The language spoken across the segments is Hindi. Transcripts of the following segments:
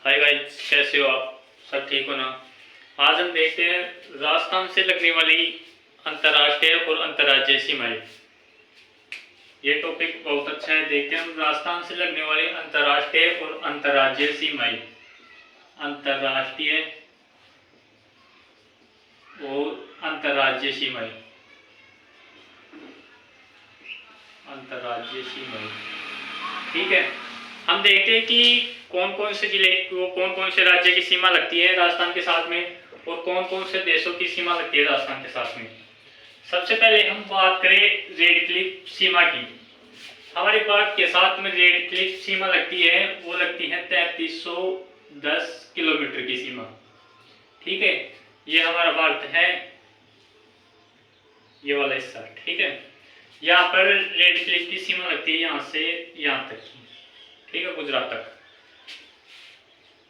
हाय गाइस, कैसे हो आप? सब ठीक हो ना? आज हम देखते हैं राजस्थान से लगने वाली अंतर्राष्ट्रीय और अंतर्राज्यीय सीमाएं। ये टॉपिक बहुत अच्छा है। देखते हैं हम राजस्थान से लगने वाली अंतर्राष्ट्रीय और अंतर्राज्यीय सीमाएं। अंतर्राष्ट्रीय और अंतर्राज्यीय सीमाएं। अंतर्राज्यीय सीमाएं, ठीक है। हम देखते हैं कि कौन कौन से जिले को कौन कौन से राज्य की सीमा लगती है राजस्थान के साथ में, और कौन कौन से देशों की सीमा लगती है राजस्थान के साथ में। सबसे पहले हम बात करें रेड क्लिफ सीमा की। हमारे भारत के साथ में रेड क्लिफ सीमा लगती है, वो लगती है 3310 किलोमीटर की सीमा, ठीक है। ये हमारा भारत है, ये वाला हिस्सा, ठीक है। यहाँ पर रेड क्लिफ की सीमा लगती है यहाँ से यहाँ तक की, ठीक है, गुजरात तक।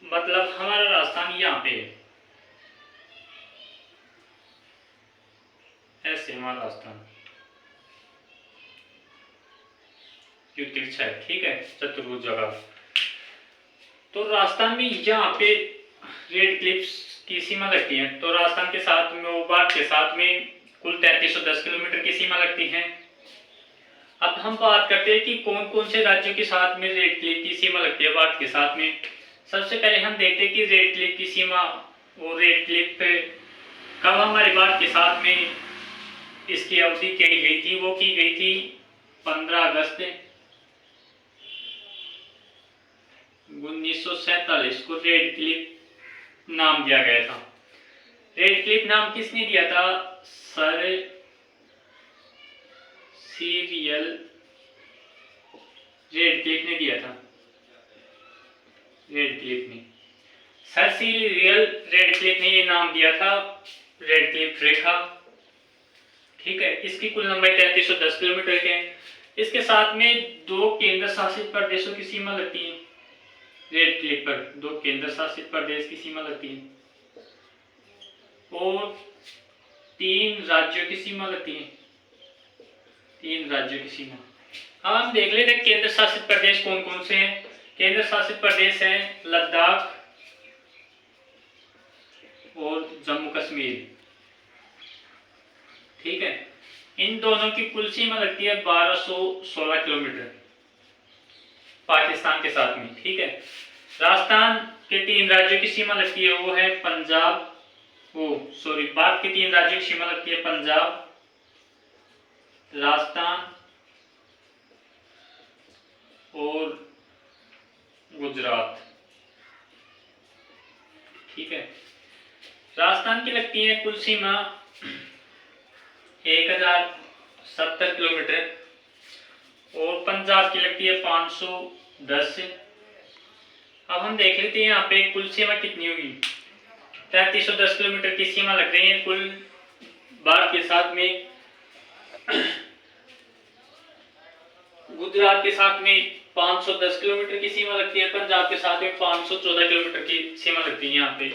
मतलब हमारा राजस्थान यहाँ पे है, ऐसे हमारा राजस्थान क्यों तिरछा है, ठीक है, चतुर्भुज जगह। तो राजस्थान में यहाँ पे रेड क्लिफ्स की सीमा लगती है, तो राजस्थान के साथ में वो भारत के साथ में कुल 3310 किलोमीटर की सीमा लगती है। अब हम बात करते हैं कि कौन कौन से राज्यों के साथ में रेड क्लिफ की सीमा लगती है भारत के साथ में। सबसे पहले हम देखते हैं कि रेड क्लिफ की सीमा, वो रेड क्लिफ कब हमारे भारत के साथ में इसकी अवधि की गई थी, वो की गई थी 15 अगस्त 1947 को रेड क्लिफ नाम दिया गया था। रेड क्लिफ नाम किसने दिया था? सर सीरियल रेड क्लिफ ने दिया था। रेड क्लिफ ने, सर सीरियल रेड क्लिफ ने ये नाम दिया था, रेड क्लिफ रेखा, ठीक है। इसकी कुल लंबाई 3310 किलोमीटर के है। इसके साथ में 2 केंद्र शासित प्रदेशों की सीमा लगती है। रेड क्लिफ पर 2 केंद्र शासित प्रदेश की सीमा लगती है और 3 राज्यों की सीमा लगती है। 3 राज्यों की सीमा। अब हम देख लेते हैं केंद्र शासित प्रदेश कौन कौन से हैं। केंद्र शासित प्रदेश हैं लद्दाख और जम्मू कश्मीर, ठीक है। इन दोनों की कुल सीमा लगती है 1216 किलोमीटर पाकिस्तान के साथ में, ठीक है। राजस्थान के 3 राज्यों की सीमा लगती है, वो है पंजाब, भारत के 3 राज्यों की सीमा लगती है पंजाब, राजस्थान और गुजरात, ठीक है। राजस्थान की लगती है कुल सीमा 1070 किलोमीटर और पंजाब की लगती है 510। अब हम देख लेते हैं यहाँ पे कुल सीमा कितनी होगी। 3310 किलोमीटर की सीमा लग रही है कुल भारत के साथ में। गुजरात के साथ में 510 किलोमीटर की सीमा लगती है, पंजाब के साथ में 514 किलोमीटर की सीमा लगती है। यहाँ पे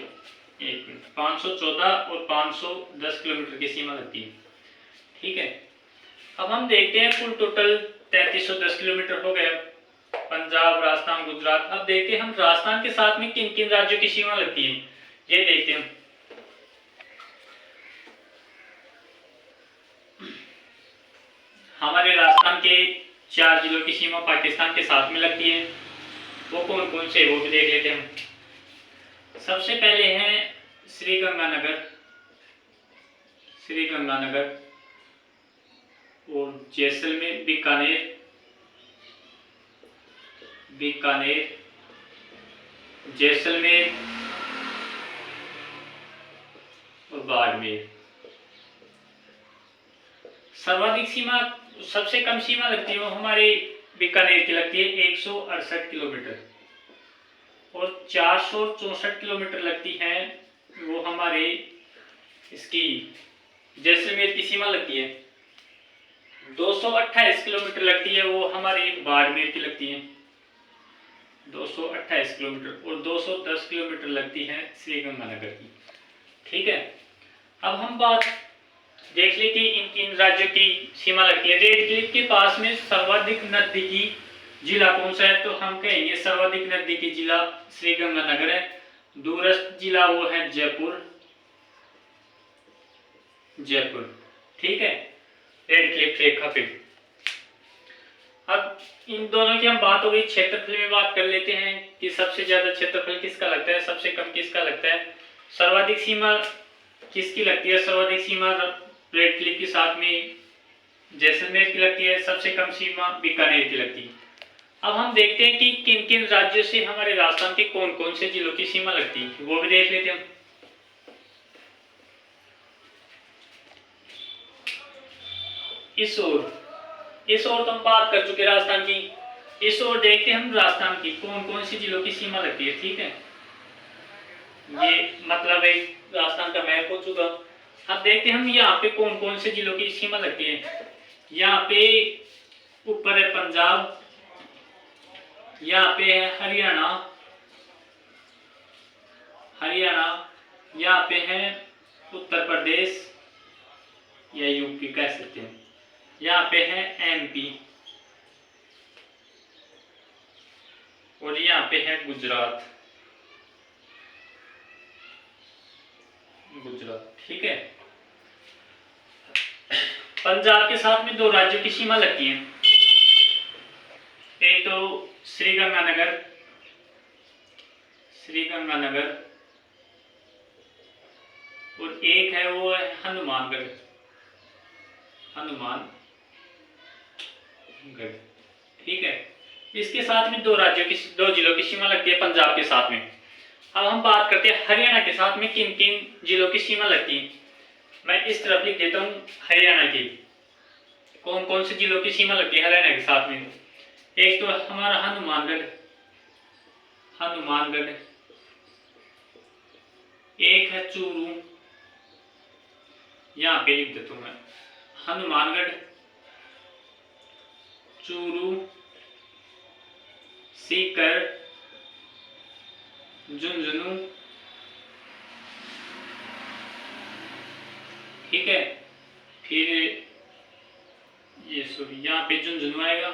514 और 510 किलोमीटर की सीमा लगती है, ठीक है। अब हम देखते हैं कुल टोटल 3310 किलोमीटर हो गया, पंजाब, राजस्थान, गुजरात। अब देखते हैं हम राजस्थान के साथ में किन किन राज्यों की सीमा लगती है, ये देखते हैं। हमारे राजस्थान के 4 जिलों की सीमा पाकिस्तान के साथ में लगती है, वो कौन कौन से, वो भी देख लेते हैं। सबसे पहले हैं श्रीगंगानगर और जैसलमेर, बीकानेर, जैसलमेर और बाड़मेर। सर्वाधिक सीमा, सबसे कम सीमा लगती है वो हमारे बीकानेर की लगती है 168 किलोमीटर और 464 किलोमीटर लगती है वो हमारे इसकी जैसलमेर की सीमा लगती है। 228 किलोमीटर लगती है वो हमारे बाड़मेर की लगती है, 228 किलोमीटर, और 210 किलोमीटर लगती है श्रीगंगानगर की, ठीक है। अब हम बात देख लेते हैं इन 3 राज्यों की सीमा लगती है। रेड क्लिफ के पास में सर्वाधिक नजदीकी जिला कौन सा है, तो हम कहेंगे सर्वाधिक नजदीकी जिला श्रीगंगानगर है। दूरस्थ जिला वो है जयपुर, जयपुर। ठीक है, रेड क्लिफ रेखा पे। अब इन दोनों की हम बात हो गई, क्षेत्रफल में बात कर लेते हैं कि सबसे ज्यादा क्षेत्रफल किसका लगता है, सबसे कम किसका लगता है। सर्वाधिक सीमा किसकी लगती है, सर्वाधिक सीमा रेड क्लिफ के साथ में जैसलमेर की लगती है, सबसे कम सीमा बीकानेर की लगती है। अब हम देखते हैं कि किन किन राज्यों से हमारे राजस्थान के कौन कौन से जिलों की सीमा लगती है, वो भी देख लेते हैं हम। इस ओर तो हम बात कर चुके राजस्थान की। इस ओर देखते हैं हम राजस्थान की कौन कौन सी जिलों की सीमा लगती है। ठीक है, ये मतलब एक राजस्थान का मैप हो चुका। अब देखते हैं हम यहाँ पे कौन कौन से जिलों की सीमा लगती है। यहाँ पे ऊपर है पंजाब, यहाँ पे है हरियाणा, यहाँ पे है उत्तर प्रदेश या यूपी कह सकते हैं, यहाँ पे है एमपी, और यहाँ पे है गुजरात। ठीक है, पंजाब के साथ में दो राज्यों की सीमा लगती है, एक तो श्रीगंगानगर, और एक है वो है हनुमानगढ़। ठीक है, इसके साथ में दो जिलों की सीमा लगती है पंजाब के साथ में। अब हम बात करते हैं हरियाणा के साथ में किन किन जिलों की सीमा लगती है। मैं इस तरफ लिख देता हूँ हरियाणा की कौन कौन से जिलों की सीमा लगती है हरियाणा के साथ में। एक तो हमारा हनुमानगढ़, एक है चूरू, यहाँ पे लिख देता हूँ मैं हनुमानगढ़, चूरू, सीकर, झुंझुनू। ठीक है, फिर ये यहाँ पे झुंझुनू आएगा,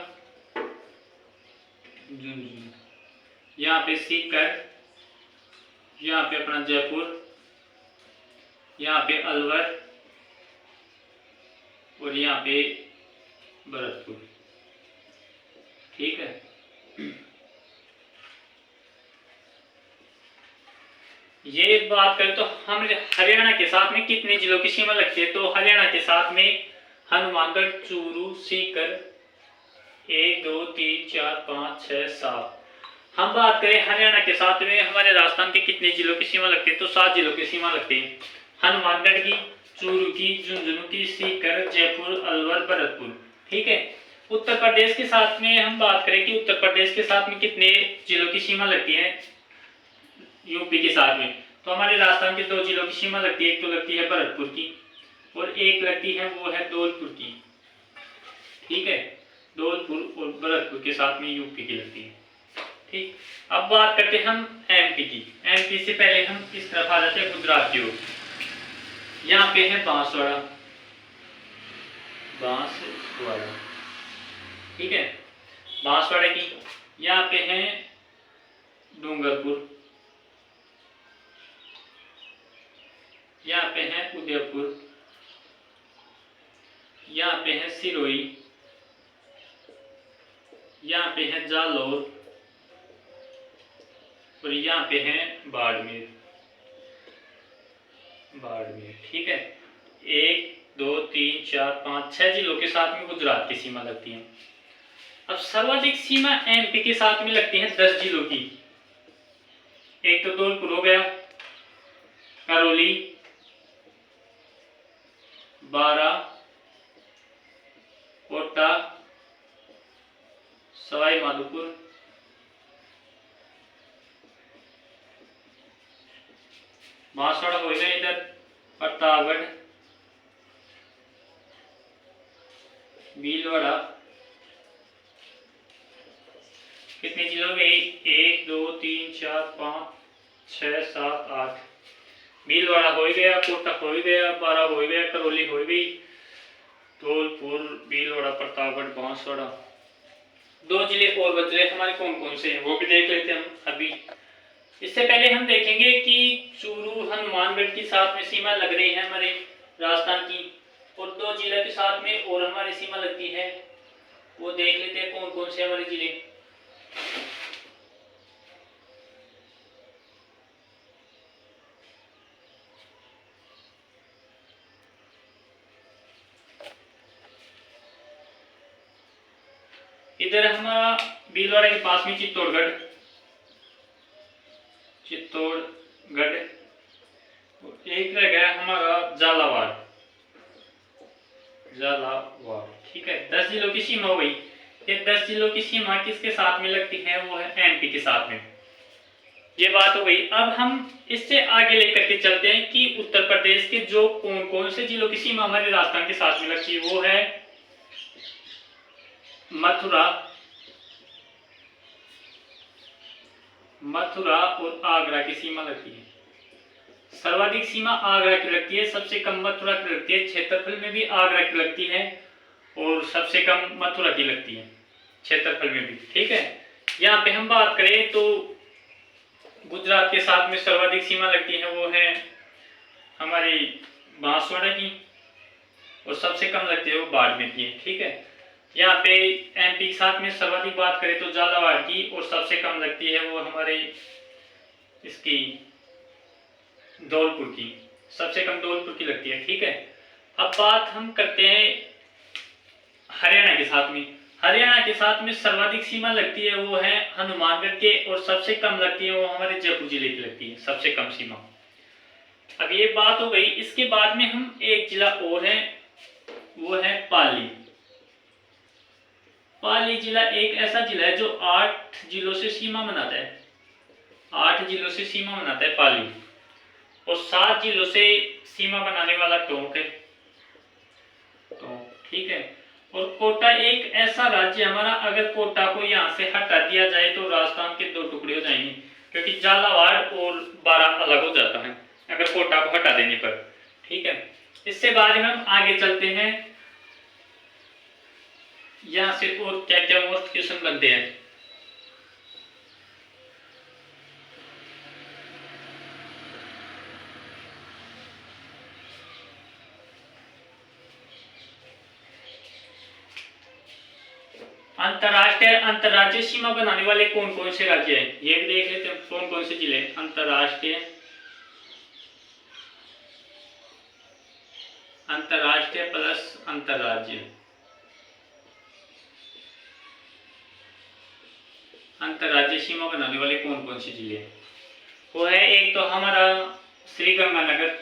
यहाँ पे सीकर, यहाँ पे अपना जयपुर, यहाँ पे अलवर, और यहाँ पे भरतपुर। ठीक है, ये बात करें तो हम हरियाणा के साथ में कितने जिलों की सीमा लगती है, तो हरियाणा के साथ में हनुमानगढ़, चूरू, सीकर, 1 2 3 4 5 6 7। हम बात करें हरियाणा के साथ में हमारे राजस्थान के कितने जिलों की सीमा लगती है, तो 7 जिलों की सीमा लगती है। हनुमानगढ़ की, चूरू की, झुंझुनू की, सीकर, जयपुर, अलवर, भरतपुर। ठीक है, उत्तर प्रदेश के साथ में हम बात करें कि उत्तर प्रदेश के साथ में कितने जिलों की सीमा लगती है यूपी के साथ में, तो हमारे राजस्थान के 2 जिलों की सीमा लगती है। एक तो लगती है भरतपुर की और एक लगती है वो है धौलपुर की। ठीक है, धौलपुर और भरतपुर के साथ में यूपी की लगती है। ठीक, अब बात करते हैं हम एमपी की। एमपी से पहले हम इस तरफ आ जाते हैं गुजरात की ओर। यहाँ पे है बांसवाड़ा, ठीक है, बांसवाड़ा की। यहाँ पे है डूंगरपुर, यहाँ पे है उदयपुर, यहाँ पे है सिरोही, यहाँ पे है जालौर, और यहाँ पे है बाड़मेर। ठीक है, 1 2 3 4 5 6 जिलों के साथ में गुजरात की सीमा लगती है। अब सर्वाधिक सीमा एमपी के साथ में लगती है 10 जिलों की। एक तो धौलपुर हो गया, करौली, बारा, कोटा, सवाई माधोपुर, बांसवाड़ा हो गया, इधर प्रतापगढ़, भीलवाड़ा। कितने जिलों में 1 2 3 4 5 6 7 8। भीलवाड़ा हो गया, कोटा हो गया, बारा हो गया, करौली हो गई, धौलपुर, भीलवाड़ा, प्रतापगढ़, बांसवाड़ा, दो जिले और बच रहे हमारे, कौन कौन से हैं वो भी देख लेते हैं हम अभी। इससे पहले हम देखेंगे कि चूरू हनुमानगढ़ की साथ में सीमा लग रही है हमारे राजस्थान की, और दो जिले के साथ में और हमारी सीमा लगती है, वो देख लेते हैं कौन कौन से हमारे जिले। इधर हमारा भीलवाड़ा के पास में चित्तौड़गढ़, एक रह गया हमारा झालावाड़, ठीक है। 10 जिलों की सीमा हो गई। ये 10 जिलों की सीमा किसके साथ में लगती है, वो है एमपी के साथ में। ये बात हो गई। अब हम इससे आगे लेकर के चलते हैं कि उत्तर प्रदेश के जो कौन कौन से जिलों की सीमा हमारे राजस्थान के साथ में लगती है, वो है मथुरा और आगरा की सीमा लगती है। सर्वाधिक सीमा आगरा की लगती है, सबसे कम मथुरा की लगती है। क्षेत्रफल में भी आगरा की लगती है और सबसे कम मथुरा की लगती है क्षेत्रफल में भी, ठीक है। यहाँ पे हम बात करें तो गुजरात के साथ में सर्वाधिक सीमा लगती है, वो है हमारी बांसवाड़ा की, और सबसे कम लगती है वो बाड़मेर की है, ठीक है। यहाँ पे एमपी के साथ में सर्वाधिक बात करें तो झालावाड़ की, और सबसे कम लगती है वो हमारे इसकी धौलपुर की, सबसे कम धौलपुर की लगती है, ठीक है। अब बात हम करते हैं हरियाणा के साथ में। हरियाणा के साथ में सर्वाधिक सीमा लगती है वो है हनुमानगढ़ के, और सबसे कम लगती है वो हमारे जयपुर जिले की लगती है, सबसे कम सीमा। अब ये बात हो गई। इसके बाद में हम एक जिला और है, वो है पाली। पाली जिला एक ऐसा जिला है जो 8 जिलों से सीमा बनाता है, 8 जिलों से सीमा बनाता है पाली, और 7 जिलों से सीमा बनाने वाला टोंक है, ठीक है। और कोटा एक ऐसा राज्य हमारा, अगर कोटा को यहाँ से हटा दिया जाए तो राजस्थान के 2 टुकड़े हो जाएंगे, क्योंकि झालावाड़ और बारां अलग हो जाता है अगर कोटा को हटा देने पर, ठीक है। इससे बाद में हम आगे चलते हैं, यहाँ से और क्या क्या मोस्ट क्वेश्चन बनते हैं। अंतरराष्ट्रीय अंतरराज्यीय सीमा बनाने वाले कौन कौन से राज्य हैं, ये भी देख लेते हैं कौन कौन से जिले। अंतरराष्ट्रीय प्लस अंतरराज्य, अंतरराज्यीय सीमा बनाने वाले कौन कौन से जिले हैं, वो है एक तो हमारा श्रीगंगानगर,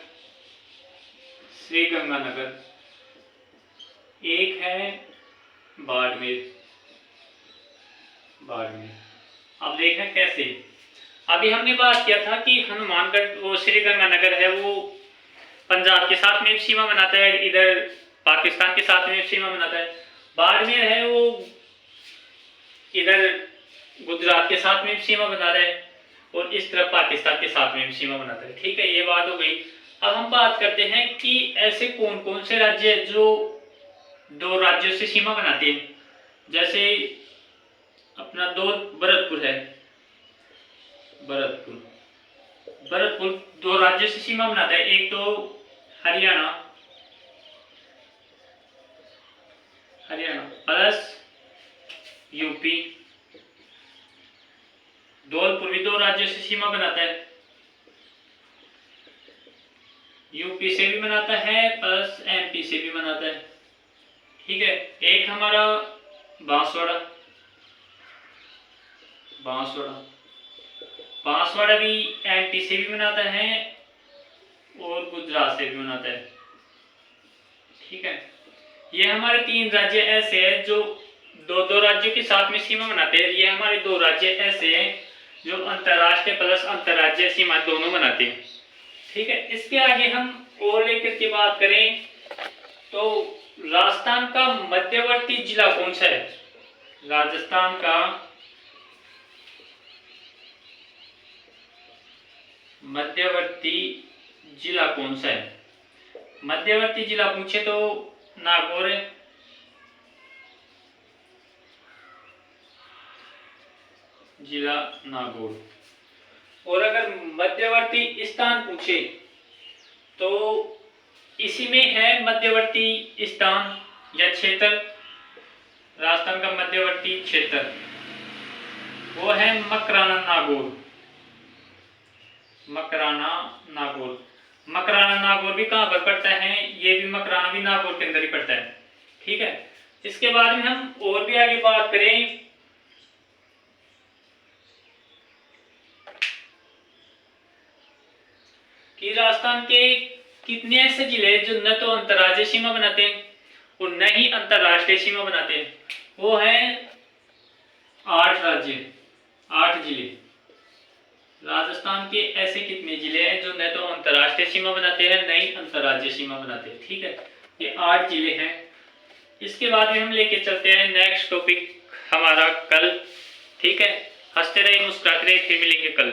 एक है बाड़मेर। अब देखना कैसे। अभी हमने बात किया था कि हनुमानगढ़ वो श्रीगंगानगर है, वो पंजाब के साथ में सीमा बनाता है, इधर पाकिस्तान के साथ में सीमा बनाता है। बाड़मेर है वो इधर गुजरात के साथ में सीमा बना रहा है, और इस तरफ पाकिस्तान के साथ में सीमा बनाता है, ठीक है। ये बात हो गई। अब हम बात करते हैं कि ऐसे कौन कौन से राज्य हैं जो 2 राज्यों से सीमा बनाते हैं। जैसे अपना भरतपुर है, भरतपुर 2 राज्यों से सीमा बनाता है, एक तो हरियाणा प्लस यूपी। धौलपुर भी 2 राज्यों से सीमा बनाता है, यूपी से भी बनाता है प्लस एमपी से भी बनाता है, ठीक है। एक हमारा बांसवाड़ा भी एमपी से भी बनाता है और गुजरात से भी बनाता है, ठीक है। ये हमारे 3 राज्य ऐसे हैं जो 2 राज्यों के साथ में सीमा बनाते हैं। ये हमारे 2 राज्य ऐसे हैं जो अंतरराष्ट्रीय प्लस अंतरराज्यीय सीमा दोनों बनाते हैं, ठीक है। इसके आगे हम और लेकर के बात करें तो राजस्थान का मध्यवर्ती जिला कौन सा है। राजस्थान का मध्यवर्ती जिला कौन सा है। मध्यवर्ती जिला पूछे तो नागौर है, जिला नागौर। और अगर मध्यवर्ती स्थान पूछे तो इसी में है मध्यवर्ती स्थान या क्षेत्र, राजस्थान का मध्यवर्ती क्षेत्र वो है मकराना नागौर। मकराना नागौर, मकराना नागौर भी कहाँ पर पड़ता है, ये भी मकराना भी नागौर के अंदर ही पड़ता है। ठीक है, इसके बाद में हम और भी आगे बात करें कि राजस्थान के कितने ऐसे जिले हैं जो न तो अंतर्राज्यीय सीमा बनाते हैं और न ही अंतर्राष्ट्रीय सीमा बनाते हैं। वो है 8 राज्य, 8 जिले। राजस्थान के ऐसे कितने जिले हैं जो न तो अंतर्राष्ट्रीय सीमा बनाते हैं न ही अंतर्राज्यीय सीमा बनाते हैं। ठीक है, ये 8 जिले हैं। इसके बाद में हम लेके चलते हैं नेक्स्ट टॉपिक हमारा कल। ठीक है, हंसते रहिए, मुस्कुराते रहिए, फिर मिलेंगे कल।